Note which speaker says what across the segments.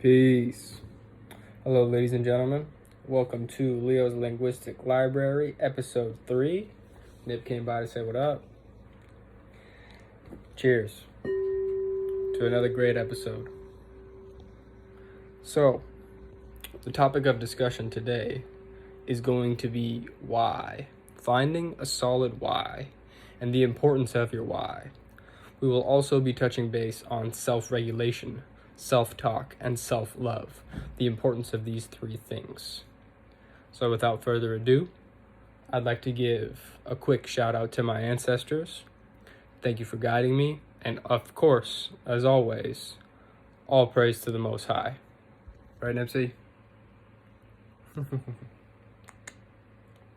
Speaker 1: Peace. Hello, ladies and gentlemen. Welcome to Leo's Linguistic Library, Episode 3. Nip came by to say what up. Cheers to another great episode. So, the topic of discussion today is going to be why. Finding a solid why and the importance of your why. We will also be touching base on self-regulation, self-talk, and self-love, the importance of these three things. So without further ado, I'd like to give a quick shout out to my ancestors. Thank you for guiding me, and of course, as always, all praise to the Most High. Right, Nipsey?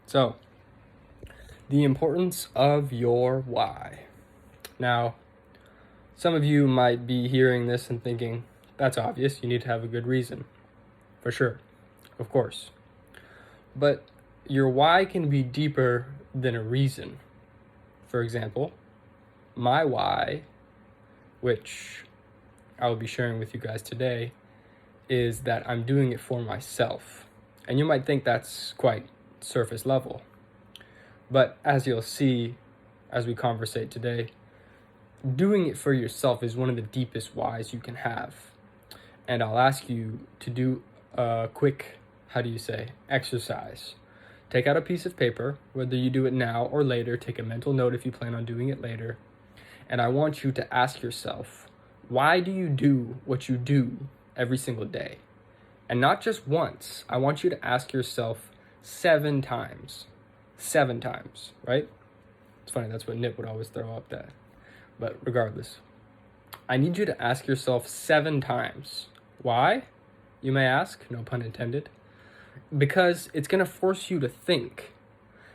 Speaker 1: So, the importance of your why. Now, some of you might be hearing this and thinking, that's obvious, you need to have a good reason. For sure, of course. But your why can be deeper than a reason. For example, my why, which I will be sharing with you guys today, is that I'm doing it for myself. And you might think that's quite surface level. But as you'll see as we conversate today, doing it for yourself is one of the deepest whys you can have. And I'll ask you to do a quick, exercise. Take out a piece of paper, whether you do it now or later, take a mental note if you plan on doing it later. And I want you to ask yourself, why do you do what you do every single day? And not just once. I want you to ask yourself 7 times. 7 times, right? It's funny, that's what Nip would always throw up that. But regardless, I need you to ask yourself 7 times. Why? You may ask, no pun intended. Because it's going to force you to think.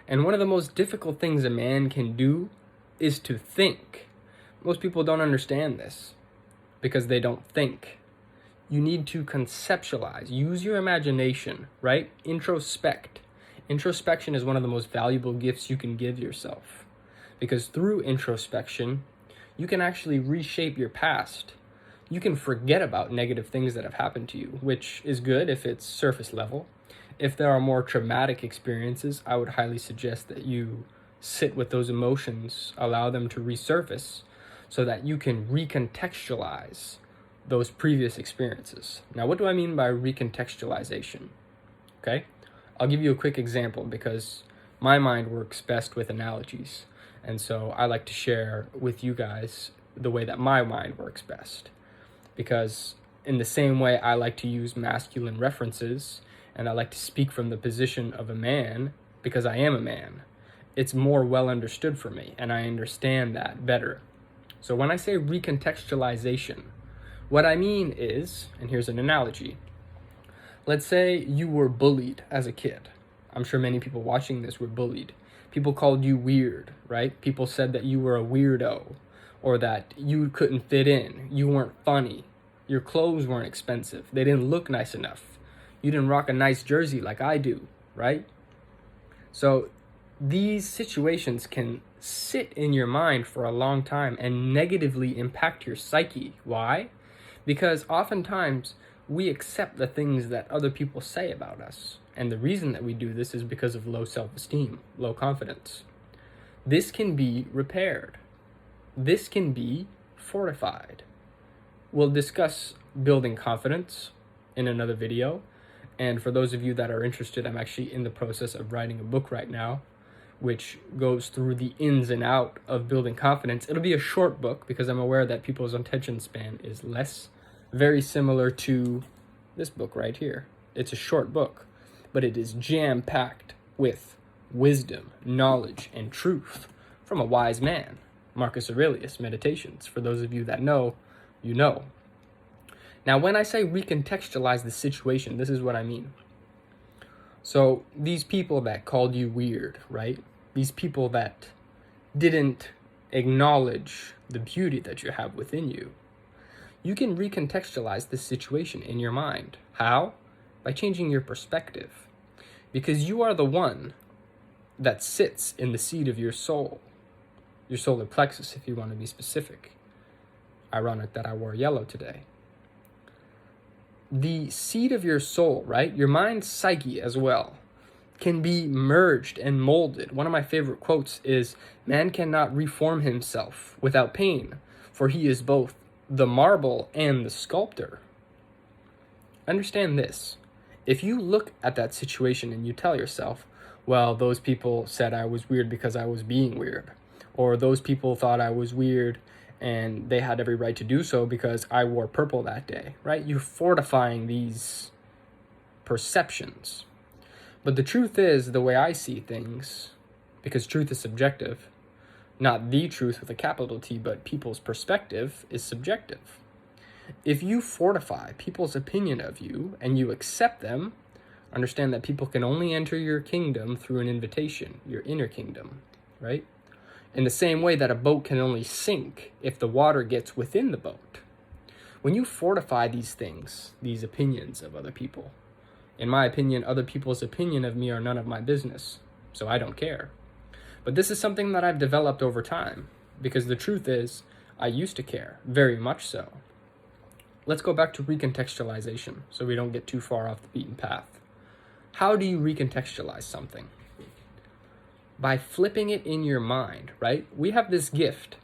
Speaker 1: And one of the most difficult things a man can do is to think. Most people don't understand this because they don't think. You need to conceptualize. Use your imagination, right? Introspect. Introspection is one of the most valuable gifts you can give yourself. Because through introspection, you can actually reshape your past. You can forget about negative things that have happened to you, which is good if it's surface level. If there are more traumatic experiences, I would highly suggest that you sit with those emotions, allow them to resurface, so that you can recontextualize those previous experiences. Now, what do I mean by recontextualization? Okay, I'll give you a quick example because my mind works best with analogies. And so I like to share with you guys the way that my mind works best. Because in the same way I like to use masculine references and I like to speak from the position of a man because I am a man, it's more well understood for me and I understand that better. So when I say recontextualization, what I mean is, and here's an analogy. Let's say you were bullied as a kid. I'm sure many people watching this were bullied. People called you weird, right? People said that you were a weirdo or that you couldn't fit in. You weren't funny. Your clothes weren't expensive. They didn't look nice enough. You didn't rock a nice jersey like I do, right? So these situations can sit in your mind for a long time and negatively impact your psyche. Why? Because oftentimes we accept the things that other people say about us. And the reason that we do this is because of low self-esteem, low confidence. This can be repaired. This can be fortified. We'll discuss building confidence in another video. And for those of you that are interested, I'm actually in the process of writing a book right now, which goes through the ins and out of building confidence. It'll be a short book because I'm aware that people's attention span is less. Very similar to this book right here. It's a short book, but it is jam-packed with wisdom, knowledge, and truth from a wise man. Marcus Aurelius, Meditations. For those of you that know, you know. Now, when I say recontextualize the situation, this is what I mean. So these people that called you weird, right? These people that didn't acknowledge the beauty that you have within you. You can recontextualize this situation in your mind. How? By changing your perspective. Because you are the one that sits in the seat of your soul. Your solar plexus, if you want to be specific. Ironic that I wore yellow today. the seed of your soul, right? Your mind's psyche as well, can be merged and molded. One of my favorite quotes is, "Man cannot reform himself without pain, for he is both the marble and the sculptor." Understand this. If you look at that situation and you tell yourself, well, those people said I was weird because I was being weird, or those people thought I was weird and they had every right to do so because I wore purple that day, right? You're fortifying these perceptions. But the truth is, the way I see things, because truth is subjective, not the truth with a capital T, but people's perspective is subjective. If you fortify people's opinion of you and you accept them, understand that people can only enter your kingdom through an invitation, your inner kingdom, right? In the same way that a boat can only sink if the water gets within the boat. When you fortify these things, these opinions of other people, in my opinion, other people's opinion of me are none of my business, so I don't care. But this is something that I've developed over time, because the truth is, I used to care, very much so. Let's go back to recontextualization, so we don't get too far off the beaten path. How do you recontextualize something? By flipping it in your mind, right? We have this gift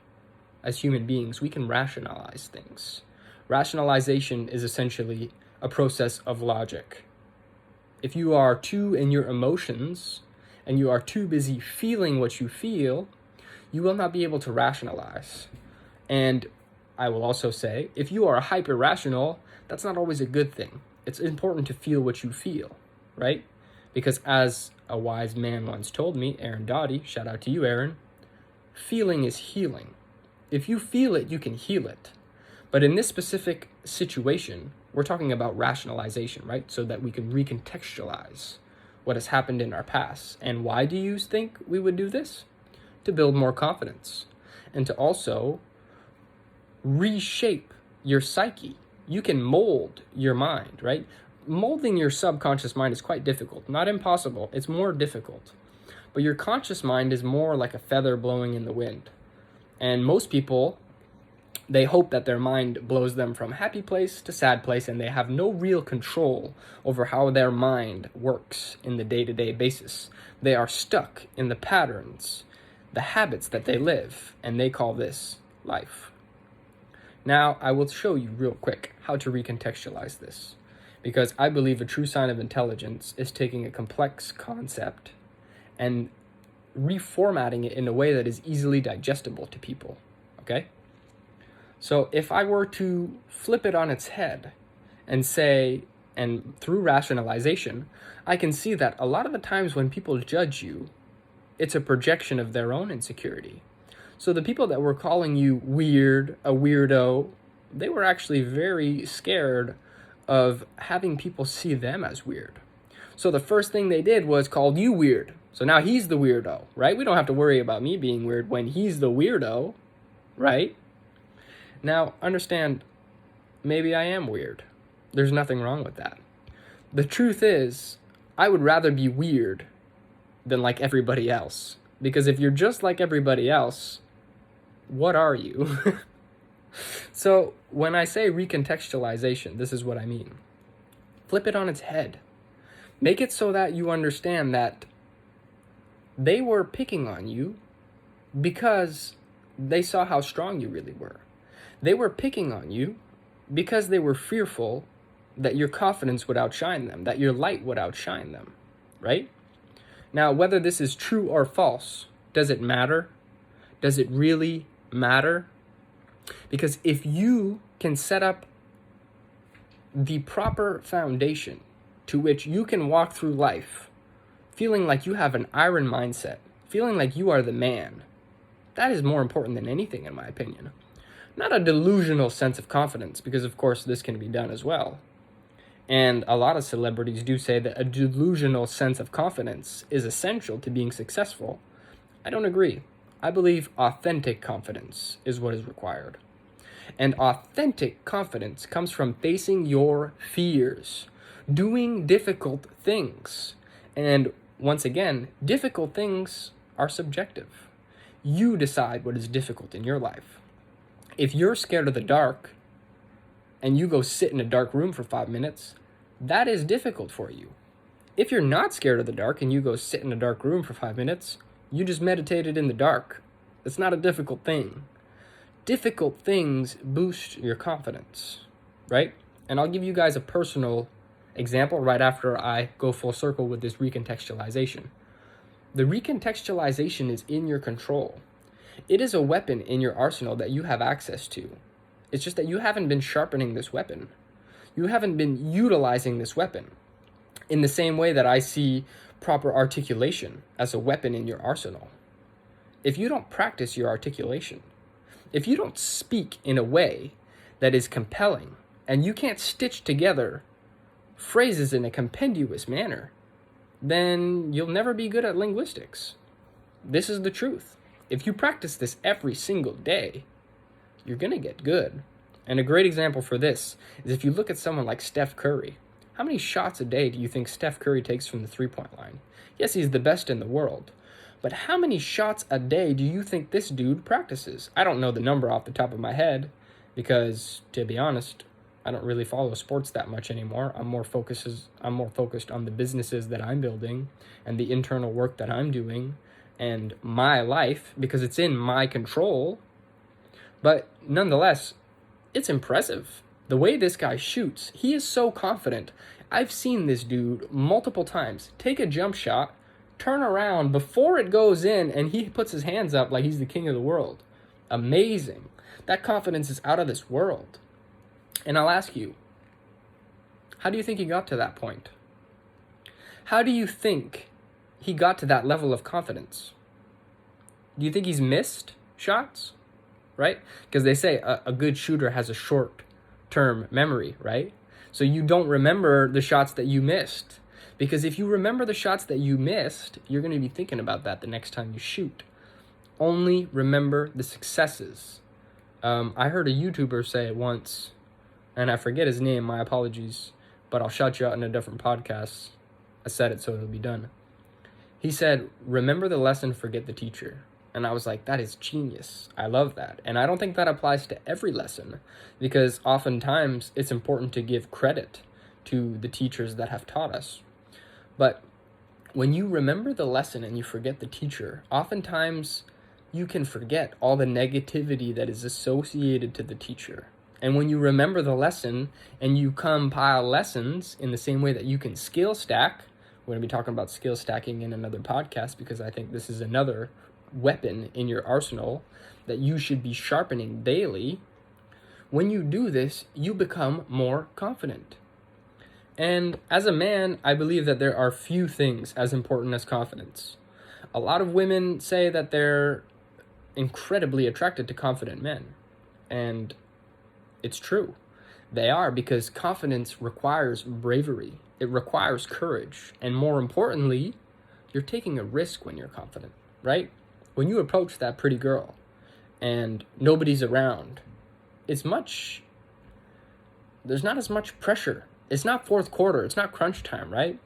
Speaker 1: as human beings. We can rationalize things. Rationalization is essentially a process of logic. If you are too in your emotions and you are too busy feeling what you feel, you will not be able to rationalize. And I will also say, if you are hyper-rational, that's not always a good thing. It's important to feel what you feel, right? Because as a wise man once told me, Aaron Dottie, shout out to you, Aaron, feeling is healing. If you feel it, you can heal it. But in this specific situation, we're talking about rationalization, right? So that we can recontextualize what has happened in our past. And why do you think we would do this? To build more confidence and to also reshape your psyche. You can mold your mind, right? Molding your subconscious mind is quite difficult. Not impossible, it's more difficult. But your conscious mind is more like a feather blowing in the wind. And most people, they hope that their mind blows them from happy place to sad place, and they have no real control over how their mind works in the day-to-day basis. They are stuck in the patterns, the habits that they live, and they call this life. Now, I will show you real quick how to recontextualize this, because I believe a true sign of intelligence is taking a complex concept and reformatting it in a way that is easily digestible to people, okay? So if I were to flip it on its head and say, and through rationalization, I can see that a lot of the times when people judge you, it's a projection of their own insecurity. So the people that were calling you weird, a weirdo, they were actually very scared of having people see them as weird. So the first thing they did was called you weird. So now he's the weirdo, right? We don't have to worry about me being weird when he's the weirdo, right? Now, understand, maybe I am weird. There's nothing wrong with that. The truth is, I would rather be weird than like everybody else. Because if you're just like everybody else, what are you? So when I say recontextualization, this is what I mean. Flip it on its head. Make it so that you understand that they were picking on you because they saw how strong you really were. They were picking on you because they were fearful that your confidence would outshine them, that your light would outshine them, right? Now, whether this is true or false, does it matter? Does it really matter? Because if you can set up the proper foundation to which you can walk through life feeling like you have an iron mindset, feeling like you are the man, that is more important than anything, in my opinion. Not a delusional sense of confidence, because of course this can be done as well. And a lot of celebrities do say that a delusional sense of confidence is essential to being successful. I don't agree. I believe authentic confidence is what is required. And authentic confidence comes from facing your fears, doing difficult things. And once again, difficult things are subjective. You decide what is difficult in your life. If you're scared of the dark and you go sit in a dark room for 5 minutes, that is difficult for you. If you're not scared of the dark and you go sit in a dark room for 5 minutes, you just meditated in the dark. It's not a difficult thing. Difficult things boost your confidence, right? And I'll give you guys a personal example right after I go full circle with this recontextualization. The recontextualization is in your control. It is a weapon in your arsenal that you have access to. It's just that you haven't been sharpening this weapon. You haven't been utilizing this weapon in the same way that I see proper articulation as a weapon in your arsenal. If you don't practice your articulation, if you don't speak in a way that is compelling, and you can't stitch together phrases in a compendious manner, then you'll never be good at linguistics. This is the truth. If you practice this every single day, you're going to get good. And a great example for this is if you look at someone like Steph Curry. How many shots a day do you think Steph Curry takes from the three-point line? Yes, he's the best in the world. But how many shots a day do you think this dude practices? I don't know the number off the top of my head because, to be honest, I don't really follow sports that much anymore. I'm more focused on the businesses that I'm building and the internal work that I'm doing and my life because it's in my control. But nonetheless, it's impressive. The way this guy shoots, he is so confident. I've seen this dude multiple times take a jump shot, turn around before it goes in, and he puts his hands up like he's the king of the world. Amazing. That confidence is out of this world. And I'll ask you, how do you think he got to that point? How do you think he got to that level of confidence? Do you think he's missed shots? Right? Because they say a good shooter has a short-term memory, right? So you don't remember the shots that you missed. Because if you remember the shots that you missed, you're going to be thinking about that the next time you shoot. Only remember the successes. I heard a YouTuber say it once, and I forget his name, my apologies, but I'll shout you out in a different podcast. I said it so it'll be done. He said, remember the lesson, forget the teacher. And I was like, that is genius. I love that. And I don't think that applies to every lesson because oftentimes it's important to give credit to the teachers that have taught us. But when you remember the lesson and you forget the teacher, oftentimes you can forget all the negativity that is associated to the teacher. And when you remember the lesson and you compile lessons in the same way that you can skill stack, we're going to be talking about skill stacking in another podcast because I think this is another weapon in your arsenal that you should be sharpening daily. When you do this, you become more confident. And as a man, I believe that there are few things as important as confidence. A lot of women say that they're incredibly attracted to confident men. And it's true. They are because confidence requires bravery. It requires courage. And more importantly, you're taking a risk when you're confident, right? When you approach that pretty girl and nobody's around, there's not as much pressure. It's not fourth quarter. It's not crunch time, right?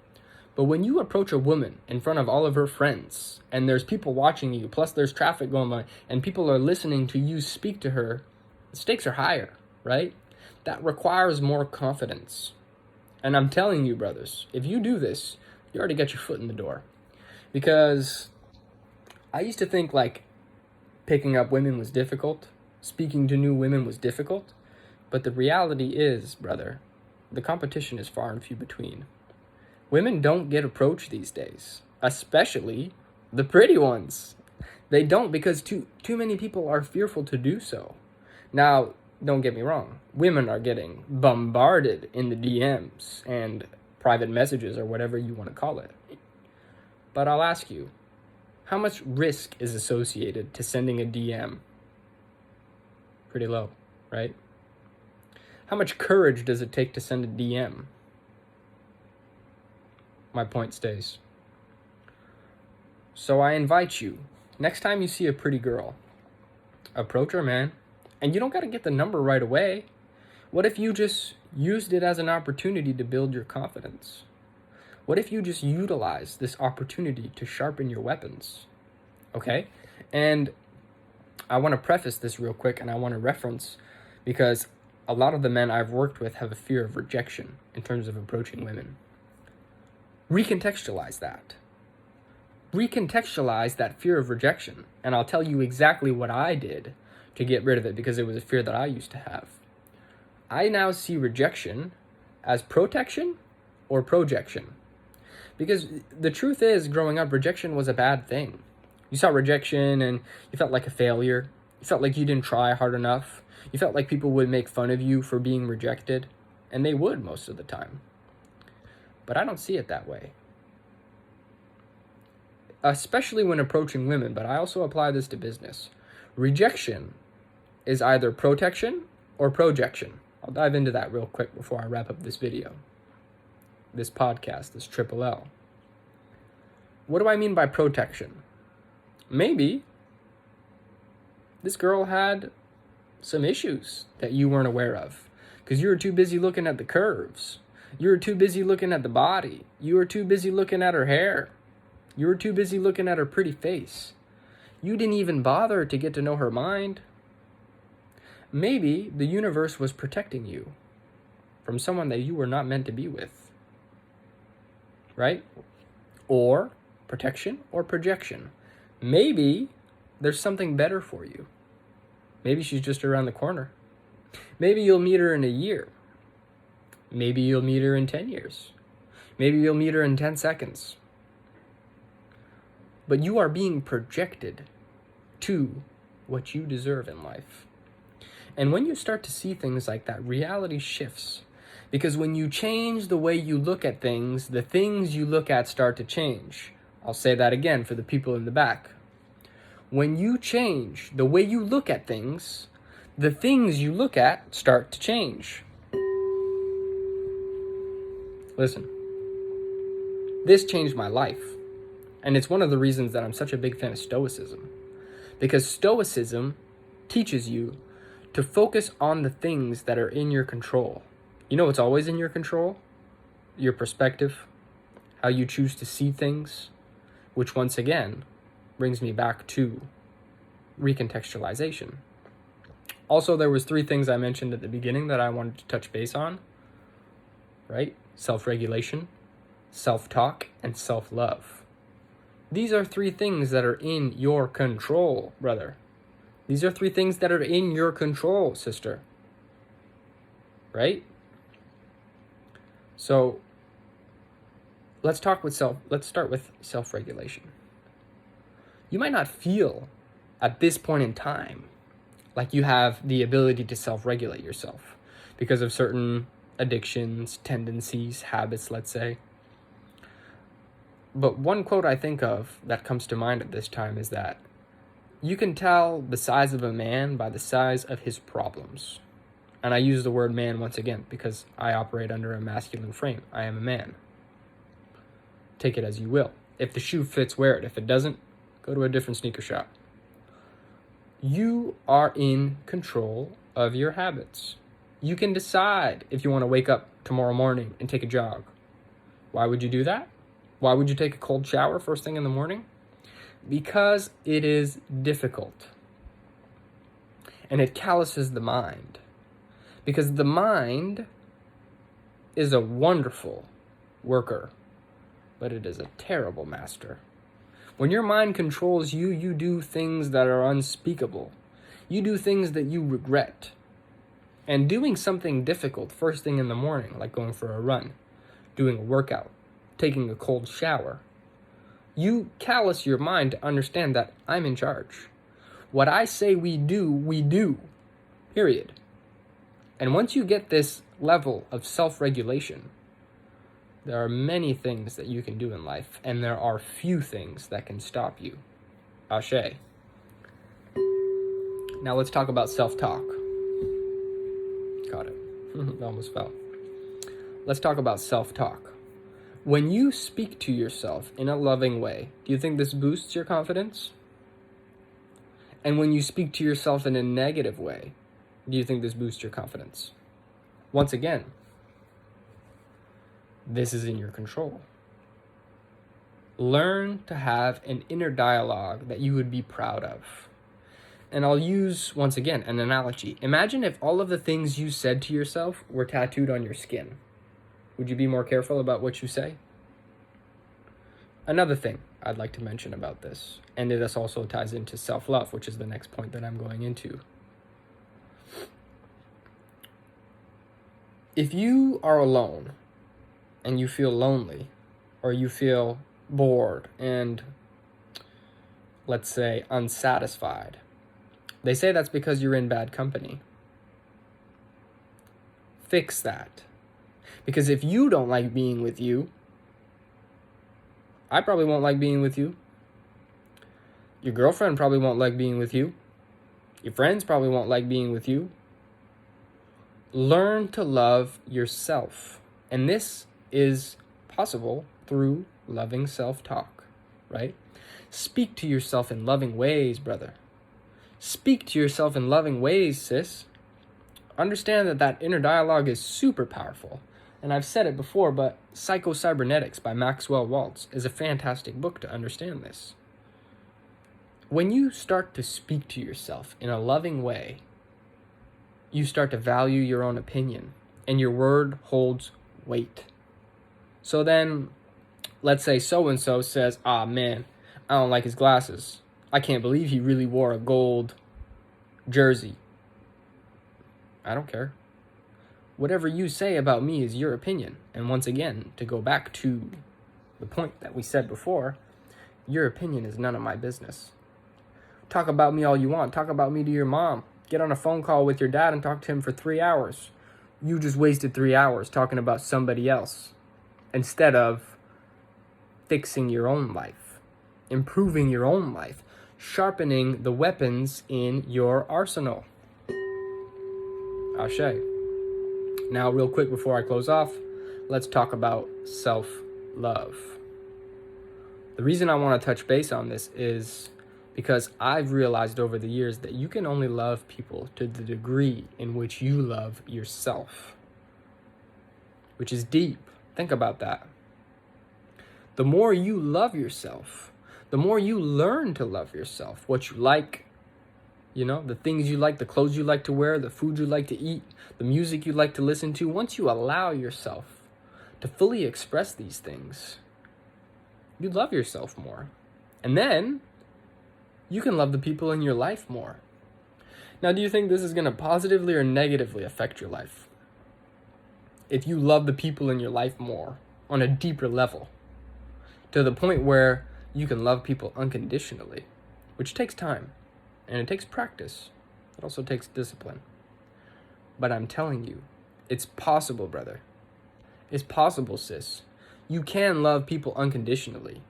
Speaker 1: But when you approach a woman in front of all of her friends and there's people watching you, plus there's traffic going by and people are listening to you speak to her, the stakes are higher, right? That requires more confidence. And I'm telling you, brothers, if you do this, you already got your foot in the door. Because I used to think like picking up women was difficult, speaking to new women was difficult, but the reality is, brother, the competition is far and few between. Women don't get approached these days, especially the pretty ones. They don't because too many people are fearful to do so. Now, don't get me wrong, women are getting bombarded in the DMs and private messages or whatever you want to call it. But I'll ask you, how much risk is associated to sending a DM? Pretty low, right? How much courage does it take to send a DM? My point stays. So I invite you, next time you see a pretty girl, approach her, man. And you don't got to get the number right away. What if you just used it as an opportunity to build your confidence? What if you just utilize this opportunity to sharpen your weapons? Okay? And I want to preface this real quick and I want to reference because a lot of the men I've worked with have a fear of rejection in terms of approaching women. Recontextualize that. Recontextualize that fear of rejection, and I'll tell you exactly what I did to get rid of it, because it was a fear that I used to have. I now see rejection as protection or projection. Because the truth is, growing up, rejection was a bad thing. You saw rejection and you felt like a failure. You felt like you didn't try hard enough. You felt like people would make fun of you for being rejected. And they would most of the time. But I don't see it that way. Especially when approaching women, but I also apply this to business. Rejection is either protection or projection. I'll dive into that real quick before I wrap up this video. This podcast, this Triple L. What do I mean by protection? Maybe this girl had some issues that you weren't aware of because you were too busy looking at the curves. You were too busy looking at the body. You were too busy looking at her hair. You were too busy looking at her pretty face. You didn't even bother to get to know her mind. Maybe the universe was protecting you from someone that you were not meant to be with. Right? Or protection or projection. Maybe there's something better for you. Maybe she's just around the corner. Maybe you'll meet her in a year. Maybe you'll meet her in 10 years. Maybe you'll meet her in 10 seconds. But you are being projected to what you deserve in life. And when you start to see things like that, reality shifts. Because when you change the way you look at things, the things you look at start to change. I'll say that again for the people in the back. When you change the way you look at things, the things you look at start to change. Listen, this changed my life. And it's one of the reasons that I'm such a big fan of Stoicism. Because Stoicism teaches you to focus on the things that are in your control. You know what's always in your control? Your perspective, how you choose to see things, which once again brings me back to recontextualization. Also, there was 3 things I mentioned at the beginning that I wanted to touch base on, right? Self-regulation, self-talk, and self-love. These are 3 things that are in your control, brother. These are 3 things that are in your control, sister. Right? So let's start with self-regulation. You might not feel at this point in time like you have the ability to self-regulate yourself because of certain addictions, tendencies, habits, let's say. But one quote I think of that comes to mind at this time is that you can tell the size of a man by the size of his problems. And I use the word man once again because I operate under a masculine frame. I am a man. Take it as you will. If the shoe fits, wear it. If it doesn't, go to a different sneaker shop. You are in control of your habits. You can decide if you want to wake up tomorrow morning and take a jog. Why would you do that? Why would you take a cold shower first thing in the morning? Because it is difficult. And it calluses the mind. Because the mind is a wonderful worker, but it is a terrible master. When your mind controls you, you do things that are unspeakable. You do things that you regret. And doing something difficult first thing in the morning, like going for a run, doing a workout, taking a cold shower, you callous your mind to understand that I'm in charge. What I say we do, period. And once you get this level of self-regulation, there are many things that you can do in life, and there are few things that can stop you. Ashe. Now let's talk about self-talk. Got it. Almost fell. Let's talk about self-talk. When you speak to yourself in a loving way, do you think this boosts your confidence? And when you speak to yourself in a negative way, do you think this boosts your confidence? Once again, this is in your control. Learn to have an inner dialogue that you would be proud of. And I'll use, once again, an analogy. Imagine if all of the things you said to yourself were tattooed on your skin. Would you be more careful about what you say? Another thing I'd like to mention about this, and this also ties into self-love, which is the next point that I'm going into. If you are alone and you feel lonely, or you feel bored and, let's say, unsatisfied, they say that's because you're in bad company. Fix that. Because if you don't like being with you, I probably won't like being with you. Your girlfriend probably won't like being with you. Your friends probably won't like being with you. Learn to love yourself. And this is possible through loving self-talk, right? Speak to yourself in loving ways, brother. Speak to yourself in loving ways, sis. Understand that inner dialogue is super powerful. And I've said it before, but Psycho-Cybernetics by Maxwell Waltz is a fantastic book to understand this. When you start to speak to yourself in a loving way, you start to value your own opinion, and your word holds weight. So then, let's say so-and-so says, "Ah, man, I don't like his glasses. I can't believe he really wore a gold jersey." I don't care. Whatever you say about me is your opinion. And once again, to go back to the point that we said before, your opinion is none of my business. Talk about me all you want. Talk about me to your mom. Get on a phone call with your dad and talk to him for 3 hours. You just wasted 3 hours talking about somebody else instead of fixing your own life, improving your own life, sharpening the weapons in your arsenal. Ashe. Now, real quick before I close off, let's talk about self-love. The reason I want to touch base on this is because I've realized over the years that you can only love people to the degree in which you love yourself, which is deep. Think about that. The more you love yourself, the more you learn to love yourself, what you like, the things you like, the clothes you like to wear, the food you like to eat, the music you like to listen to. Once you allow yourself to fully express these things, you love yourself more. And then you can love the people in your life more. Now, do you think this is going to positively or negatively affect your life? If you love the people in your life more on a deeper level, to the point where you can love people unconditionally, which takes time and it takes practice. It also takes discipline. But I'm telling you, it's possible, brother. It's possible, sis. You can love people unconditionally.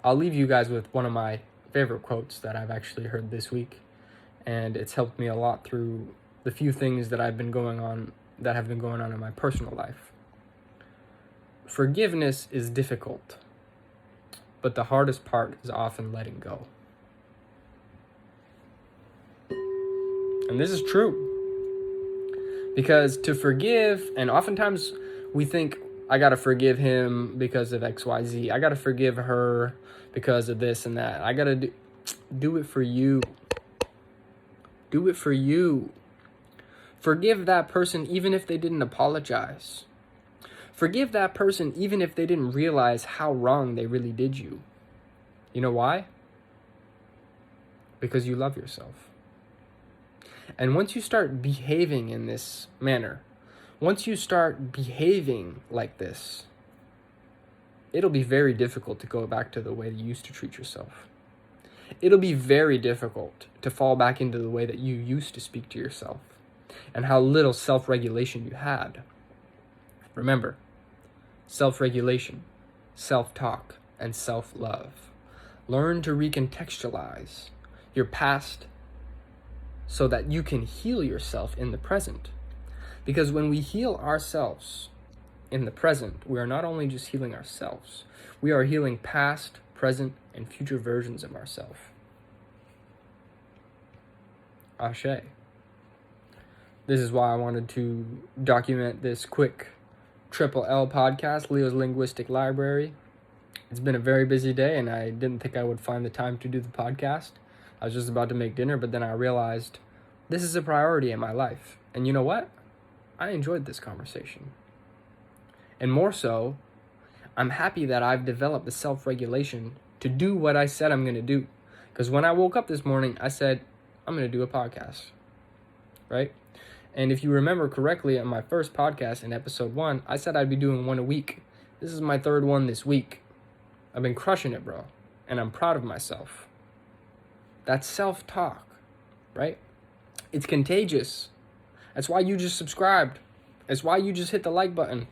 Speaker 1: I'll leave you guys with one of my favorite quotes that I've actually heard this week, and it's helped me a lot through the few things that have been going on in my personal life. Forgiveness is difficult, but the hardest part is often letting go. And this is true. Because to forgive, and oftentimes we think, I gotta forgive him because of XYZ. I gotta forgive her because of this and that. I gotta do it for you. Do it for you. Forgive that person even if they didn't apologize. Forgive that person even if they didn't realize how wrong they really did you. You know why? Because you love yourself. And once you start behaving in this manner, once you start behaving like this, it'll be very difficult to go back to the way you used to treat yourself. It'll be very difficult to fall back into the way that you used to speak to yourself and how little self-regulation you had. Remember, self-regulation, self-talk, and self-love. Learn to recontextualize your past so that you can heal yourself in the present. Because when we heal ourselves in the present, we are not only just healing ourselves, we are healing past, present, and future versions of ourselves. Ashe. This is why I wanted to document this quick Lll podcast, Leo's Linguistic Library. It's been a very busy day, and I didn't think I would find the time to do the podcast. I was just about to make dinner, but then I realized this is a priority in my life. And you know what? I enjoyed this conversation. And more so, I'm happy that I've developed the self-regulation to do what I said I'm going to do. Because when I woke up this morning, I said, I'm going to do a podcast, right? And if you remember correctly, on my first podcast in episode 1, I said I'd be doing one a week. This is my third one this week. I've been crushing it, bro. And I'm proud of myself. That's self-talk, right? It's contagious. That's why you just subscribed. That's why you just hit the like button.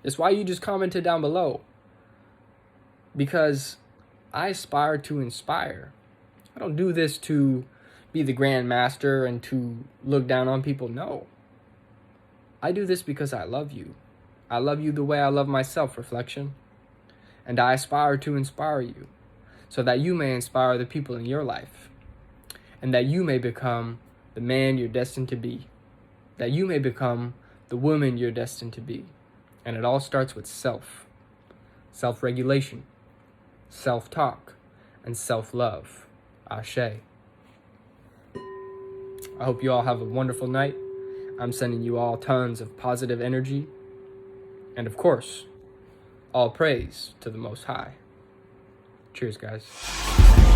Speaker 1: It's why you just commented down below. Because I aspire to inspire. I don't do this to be the grand master and to look down on people. No. I do this because I love you. I love you the way I love myself, Reflection. And I aspire to inspire you so that you may inspire the people in your life. And that you may become the man you're destined to be. That you may become the woman you're destined to be. And it all starts with self-regulation, self-talk, and self-love. Ashe. I hope you all have a wonderful night. I'm sending you all tons of positive energy. And of course, all praise to the Most High. Cheers, guys.